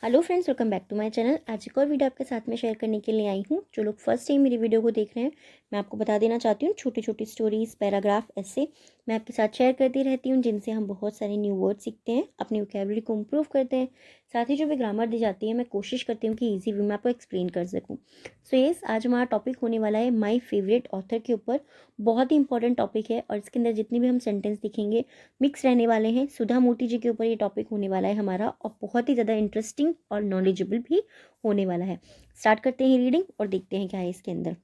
Hello friends, welcome back to my channel. आज एक और वीडियो आपके साथ में शेयर करने के लिए आई हूँ। जो लोग फर्स्ट टाइम मेरी वीडियो को देख रहे हैं, मैं आपको बता देना चाहती हूँ, छोटी छोटी स्टोरीज, पैराग्राफ, ऐसे मैं आपके साथ शेयर करती रहती हूँ, जिनसे हम बहुत सारे न्यू वर्ड सीखते हैं, अपनी वोकैबुलरी को इम्प्रूव करते हैं। साथ ही जो भी ग्रामर दी जाती है, मैं कोशिश करती हूँ कि ईजी वे में आपको एक्सप्लेन कर सकूँ। सो येस, आज हमारा टॉपिक होने वाला है माई फेवरेट ऑथर के ऊपर। बहुत ही इंपॉर्टेंट टॉपिक है और इसके अंदर जितने भी हम सेंटेंस दिखेंगे मिक्स रहने वाले हैं। सुधा मूर्ति जी के ऊपर ये टॉपिक होने वाला है हमारा, और बहुत ही ज़्यादा इंटरेस्टिंग और नॉलेजेबल भी होने वाला है। स्टार्ट करते हैं रीडिंग और देखते हैं क्या है इसके अंदर।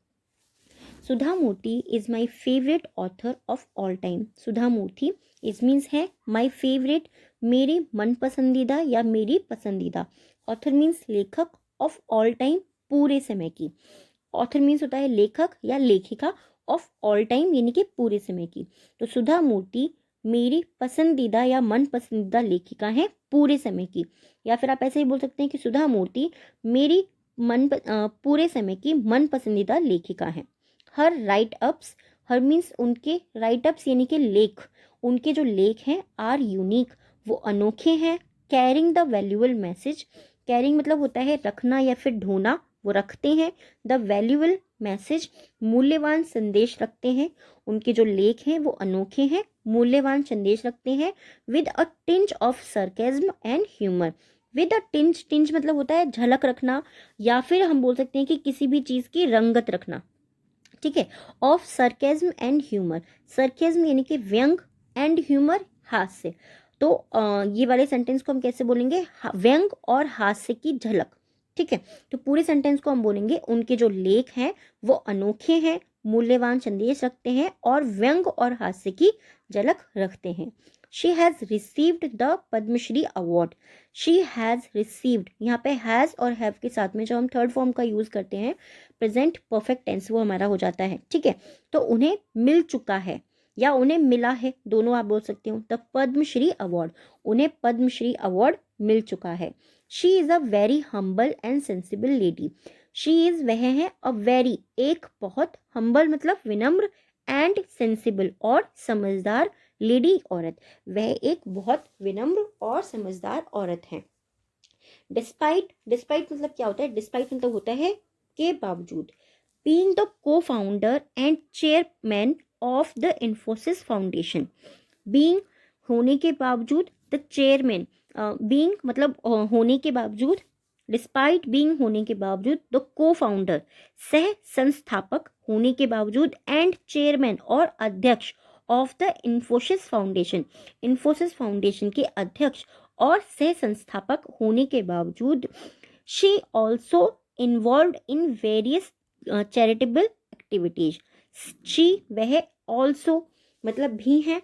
Sudha Murthy is my favourite author of all time. Sudha Murthy is means है माई फेवरेट, मेरी मन पसंदीदा या मेरी पसंदीदा। ऑथर मीन्स लेखक, ऑफ ऑल टाइम पूरे समय की। ऑथर मीन्स होता है लेखक या लेखिका, ऑफ ऑल टाइम यानी कि पूरे समय की। तो सुधा मूर्ति मेरी पसंदीदा या मन पसंदीदा लेखिका है पूरे समय की। या फिर आप ऐसे ही बोल सकते हैं कि सुधा मूर्ति मेरी पूरे समय की मन पसंदीदा लेखिका है। हर राइट अप्स, हर मीन्स उनके राइट अप्स यानी कि लेख, उनके जो लेख हैं आर यूनिक, वो अनोखे हैं। Carrying the valuable message, carrying मतलब होता है रखना या फिर ढोना, वो रखते हैं। द वैल्यूएबल मैसेज, मूल्यवान संदेश रखते हैं। उनके जो लेख हैं वो अनोखे हैं, मूल्यवान संदेश रखते हैं। With a tinge of sarcasm and humour, with a tinge, tinge मतलब होता है झलक रखना, या फिर हम बोल सकते हैं कि किसी भी चीज़ की रंगत रखना, ठीक है। ऑफ सरकेज्म एंड ह्यूमर, सरकेज्म यानी कि व्यंग, एंड ह्यूमर हास्य। तो ये वाले सेंटेंस को हम कैसे बोलेंगे, व्यंग और हास्य की झलक, ठीक है। तो पूरे सेंटेंस को हम बोलेंगे उनके जो लेख हैं वो अनोखे हैं, मूल्यवान संदेश रखते हैं और व्यंग और हास्य की झलक रखते हैं। She has received the Padmashri award. She has received, यहाँ पे हैज़ और हैव के साथ में जो हम थर्ड फॉर्म का यूज़ करते हैं, प्रेजेंट परफेक्ट टेंस, वो हमारा हो जाता है, ठीक है। तो उन्हें मिल चुका है या उन्हें मिला है, दोनों आप बोल सकते हो। द पद्मश्री अवार्ड, उन्हें पद्मश्री अवार्ड मिल चुका है। She is a very humble and sensible lady. She is, वह है, अ वेरी, एक बहुत, हम्बल मतलब विनम्र, एंड सेंसिबल और समझदार, लेडी औरत, वह एक बहुत विनम्र और समझदार औरत है। डिस्पाइट, डिस्पाइट मतलब क्या होता है, डिस्पाइट मतलब होता है के बावजूद। बीइंग द को founder and chairman of the Infosys foundation, being होने के बावजूद, द चेयरमैन, बीइंग मतलब होने के बावजूद, डिस्पाइट बीइंग होने के बावजूद, द को फाउंडर सह संस्थापक होने के बावजूद, एंड चेयरमैन और अध्यक्ष, of the Infosys foundation, Infosys foundation के अध्यक्ष और सह संस्थापक होने के बावजूद, she also involve in various charitable activities. She, वह, ऑल्सो मतलब भी है,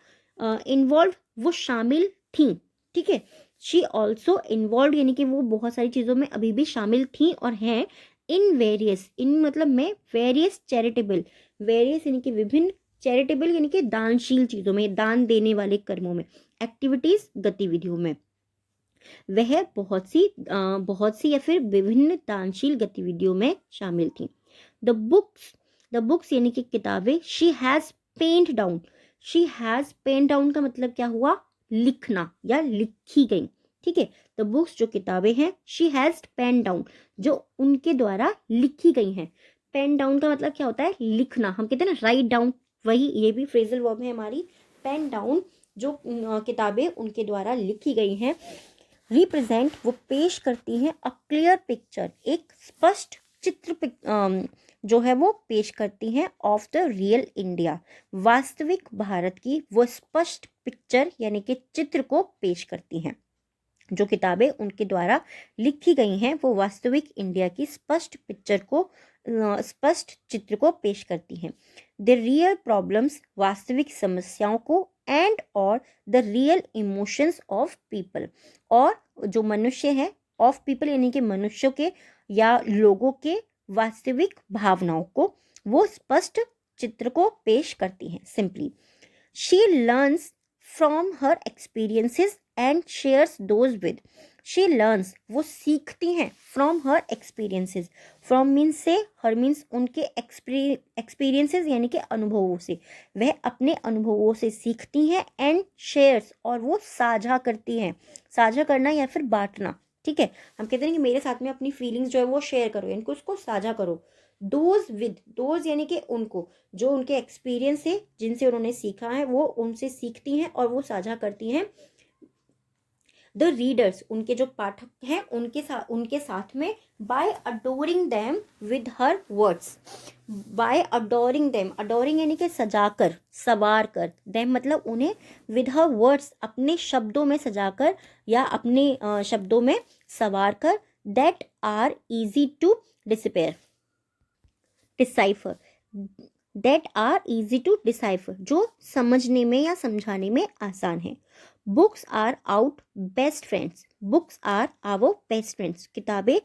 इन्वॉल्व वो शामिल थी, ठीक है। शी ऑल्सो इन्वॉल्व यानी कि वो बहुत सारी चीज़ों में अभी भी शामिल थी और हैं। इन वेरियस, इन मतलब में, वेरियस चैरिटेबल, वेरियस यानी कि विभिन्न, चैरिटेबल यानी कि दानशील चीज़ों में, दान देने वाले कर्मों में, एक्टिविटीज गतिविधियों में, वह बहुत सी या फिर विभिन्न दानशील गतिविधियों में शामिल थी। द बुक्स, द बुक्स यानी कि किताबें, she has penned down, she has pen down का मतलब क्या हुआ, लिखना या लिखी गई, ठीक है। द बुक्स जो किताबें हैं, शी हैज़ पेन डाउन जो उनके द्वारा लिखी गई हैं। पेन डाउन का मतलब क्या होता है, लिखना, हम कहते हैं ना राइट डाउन, वही, ये भी फ्रेजल वर्ब है हमारी। पेन डाउन जो किताबें उनके द्वारा लिखी गई हैं। रिप्रेजेंट वो पेश करती हैं, अ क्लियर पिक्चर एक स्पष्ट चित्र जो है वो पेश करती हैं, ऑफ द रियल इंडिया वास्तविक भारत की वो स्पष्ट पिक्चर यानी कि चित्र को पेश करती हैं। जो किताबें उनके द्वारा लिखी गई हैं वो वास्तविक इंडिया की स्पष्ट पिक्चर को, स्पष्ट चित्र को पेश करती हैं। द रियल प्रॉब्लम्स वास्तविक समस्याओं को, एंड और the real emotions of people, और जो मनुष्य है, ऑफ पीपल यानी कि मनुष्यों के या लोगों के वास्तविक भावनाओं को वो स्पष्ट चित्र को पेश करती हैं। Simply, she learns from her experiences and shares those with, she learns वो सीखती हैं, from her experiences, from means से, हर मीन्स उनके एक्सपीरियंसेस यानी कि अनुभवों से, वह अपने अनुभवों से सीखती हैं, एंड शेयर्स और वो साझा करती हैं, साझा करना या फिर बांटना, ठीक है, हम कहते हैं कि मेरे साथ में अपनी फीलिंग्स जो है वो शेयर करो, यानी कि उसको साझा करो। दोज यानी कि उनको, जो उनके एक्सपीरियंस है, जिनसे उन्होंने सीखा है, वो उनसे सीखती हैं और वो साझा करती हैं। द रीडर्स, उनके जो पाठक हैं, उनके साथ में, by adoring them with her words. By adoring them, adoring यानी कि सजाकर, सवार कर, देम मतलब उन्हें, विद हर वर्ड्स, अपने शब्दों में सजाकर या अपने शब्दों में सवार कर, that are easy to disappear decipher that are easy to decipher, जो समझने में या समझाने में आसान है। Books are out best friends, books are our best friends, किताबें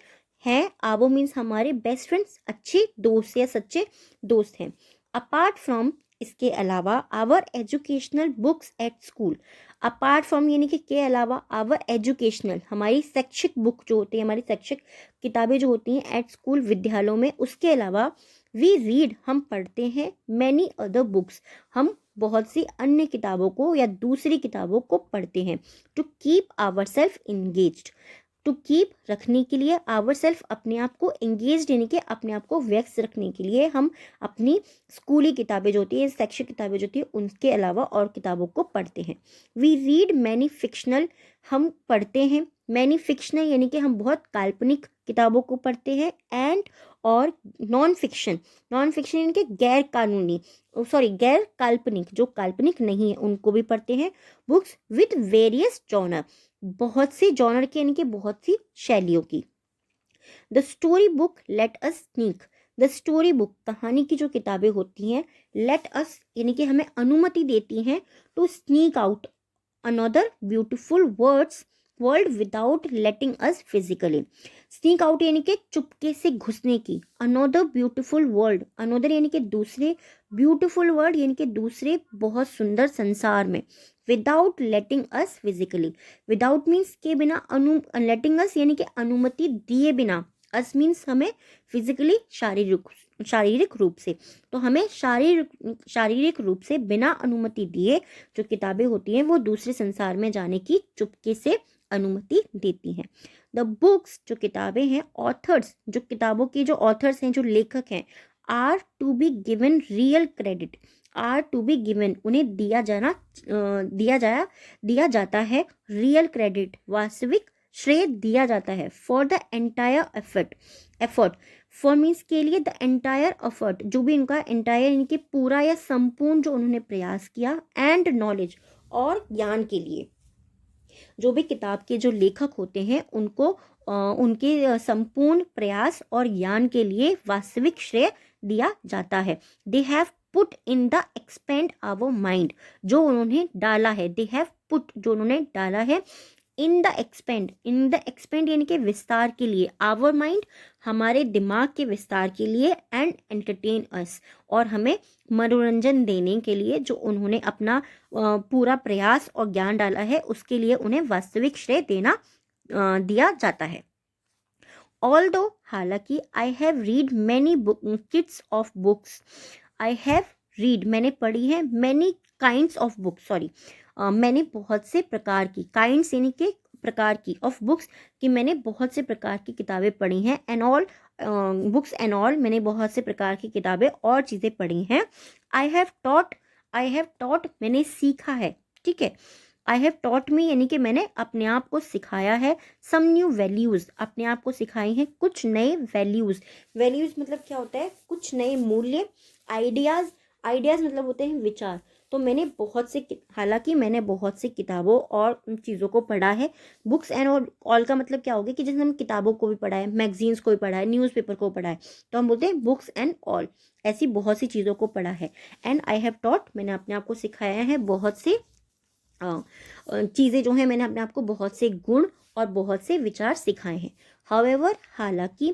हैं, आवर मीन्स हमारे, बेस्ट फ्रेंड्स अच्छे दोस्त या सच्चे दोस्त हैं। अपार्ट फ्रॉम, इसके अलावा, our educational books at school, apart from यानी कि के अलावा, आवर एजुकेशनल, हमारी शैक्षिक बुक जो होती है, हमारी शैक्षिक किताबें जो होती हैं, एट स्कूल, विद्यालयों में, उसके अलावा, वी रीड, हम पढ़ते हैं, मैनी अदर बुक्स, हम बहुत सी अन्य किताबों को या दूसरी किताबों को पढ़ते हैं। To keep our self engaged, to keep रखने के लिए, आवर सेल्फ अपने आप को, एंगेज्ड यानी कि अपने आप को व्यस्त रखने के लिए हम अपनी स्कूली किताबें जो होती है, शैक्षिक किताबें जो होती है, उनके अलावा और किताबों को पढ़ते हैं। वी रीड मैनी फिक्शनल, हम पढ़ते हैं, मैनी फिक्शनल यानी कि हम बहुत काल्पनिक किताबों को पढ़ते हैं, एंड और नॉन फिक्शन, नॉन फिक्शन यानी कि गैर कानूनी, सॉरी गैर काल्पनिक, जो काल्पनिक नहीं है उनको भी पढ़ते हैं। बुक्स विद वेरियस जॉनर, बहुत सी जॉनर की यानी कि बहुत सी शैलियों की। The story book let us sneak, the story book, कहानी की जो किताबें होती हैं, लेट अस यानी कि हमें अनुमति देती हैं, to sneak out another beautiful world without letting us physically. Sneak out यानी कि चुपके से घुसने की, अनदर ब्यूटिफुल वर्ल्ड, अनदर यानी कि दूसरे, ब्यूटिफुल वर्ल्ड यानी कि दूसरे बहुत सुंदर संसार में, without letting us physically, without means के बिना, लेटिंग अस यानी कि अनुमति दिए बिना, अस मीन्स हमें, फिजिकली शारीरिक रूप से, तो हमें शारीरिक रूप से बिना अनुमति दिए जो किताबें होती हैं वो दूसरे संसार में जाने की चुपके से अनुमति देती हैं। द बुक्स, जो किताबें हैं, ऑथर्स, जो किताबों की जो ऑथर्स हैं, जो लेखक हैं, are to be given real credit, are to be given, उन्हें दिया जाता है, रियल क्रेडिट, वास्तविक श्रेय दिया जाता है, for the entire effort, for means के लिए, द एंटायर एफर्ट, जो भी उनका एंटायर यानी कि पूरा या संपूर्ण जो उन्होंने प्रयास किया, एंड नॉलेज, और ज्ञान के लिए, जो भी किताब के जो लेखक होते हैं उनको उनके संपूर्ण प्रयास और ज्ञान के लिए वास्तविक श्रेय दिया जाता है। They have put in the expend our mind, जो उन्होंने डाला है, दे हैव पुट, जो उन्होंने डाला है, इन द एक्सपेंड यानी कि विस्तार के लिए, आवर माइंड, हमारे दिमाग के विस्तार के लिए, एंड एंटरटेन अस, और हमें मनोरंजन देने के लिए, जो उन्होंने अपना पूरा प्रयास और ज्ञान डाला है, उसके लिए उन्हें वास्तविक श्रेय दिया जाता है। ऑल्दो, हालांकि, I have read many kits of books, I have read, मैंने पढ़ी है, many kinds of books, sorry, मैंने बहुत से प्रकार की, काइंड्स यानी कि प्रकार की, ऑफ बुक्स, कि मैंने बहुत से प्रकार की किताबें पढ़ी हैं, and all books and all, मैंने बहुत से प्रकार की किताबें और चीज़ें पढ़ी हैं। आई हैव टॉट, मैंने सीखा है, ठीक है, आई हैव टॉट मी यानी कि मैंने अपने आप को सिखाया है, सम न्यू वैल्यूज़, अपने आप को सिखाई हैं कुछ नए वैल्यूज़, वैल्यूज़ मतलब क्या होता है, कुछ नए मूल्य, आइडियाज़ मतलब होते हैं विचार, तो मैंने हालांकि मैंने बहुत सी किताबों और चीज़ों को पढ़ा है। बुक्स एंड ऑल का मतलब क्या होगा कि जैसे हम किताबों को भी पढ़ा है, मैगजीन्स को भी पढ़ा है, न्यूज़पेपर को पढ़ा है, तो हम बोलते हैं बुक्स एंड ऑल, ऐसी बहुत सी चीज़ों को पढ़ा है। एंड आई हैव टॉट, मैंने अपने आप को सिखाया है बहुत सी चीज़ें जो हैं, मैंने अपने आप को बहुत से गुण और बहुत से विचार सिखाए हैं। हाउएवर, हालांकि,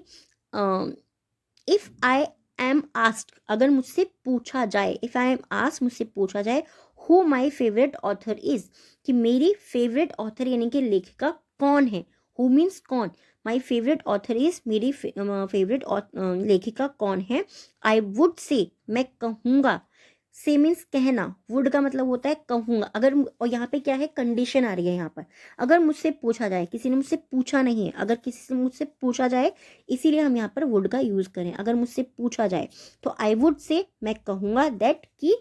इफ़ आई एम आस्क्ड, अगर मुझसे पूछा जाए, इफ़ आई एम आस्क्ड, मुझसे पूछा जाए, who my favourite author is, कि मेरी फेवरेट ऑथर यानी कि लेखिका कौन है, हु मीन्स कौन, माई फेवरेट ऑथर इज़, मेरी फेवरेट लेखिका कौन है, आई वुड से, मैं कहूँगा, से मीन्स कहना, वुड का मतलब होता है कहूँगा। अगर, और यहाँ पे क्या है, कंडीशन आ रही है यहाँ पर, अगर मुझसे पूछा जाए, किसी ने मुझसे पूछा नहीं है, अगर किसी से मुझसे पूछा जाए, इसीलिए हम यहाँ पर वुड का यूज़ करें। अगर मुझसे पूछा जाए तो आई वुड से, मैं कहूँगा दैट कि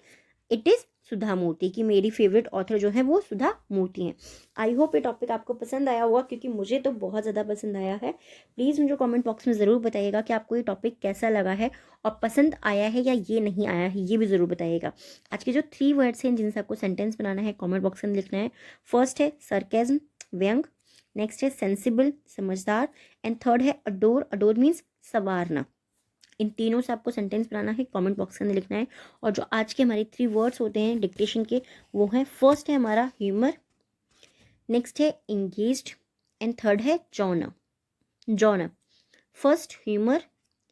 इट इज़ सुधा मूर्ति, कि मेरी फेवरेट ऑथर जो है वो सुधा मूर्ति हैं। आई होप ये टॉपिक आपको पसंद आया होगा, क्योंकि मुझे तो बहुत ज़्यादा पसंद आया है। प्लीज़ मुझे कमेंट बॉक्स में ज़रूर बताइएगा कि आपको ये टॉपिक कैसा लगा है, और पसंद आया है या ये नहीं आया है, ये भी ज़रूर बताइएगा। आज के जो 3 वर्ड्स हैं जिनसे आपको सेंटेंस बनाना है, कमेंट बॉक्स में लिखना है। फर्स्ट है सरकेज़म, व्यंग। नेक्स्ट है सेंसिबल, समझदार। एंड थर्ड है अडोर, अडोर मीन्स संवारना। इन तीनों से आपको सेंटेंस बनाना है, कमेंट बॉक्स के अंदर लिखना है। और जो आज के हमारे 3 वर्ड्स होते हैं डिक्टेशन के, वो हैं, फर्स्ट है हमारा ह्यूमर, नेक्स्ट है इंगेज्ड, एंड थर्ड है genre. Genre, first humour,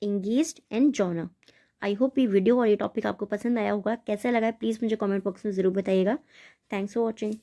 engaged and genre. I hope ये वीडियो और ये टॉपिक आपको पसंद आया होगा। कैसा लगा है प्लीज़ मुझे कमेंट बॉक्स में ज़रूर बताइएगा। Thanks for watching.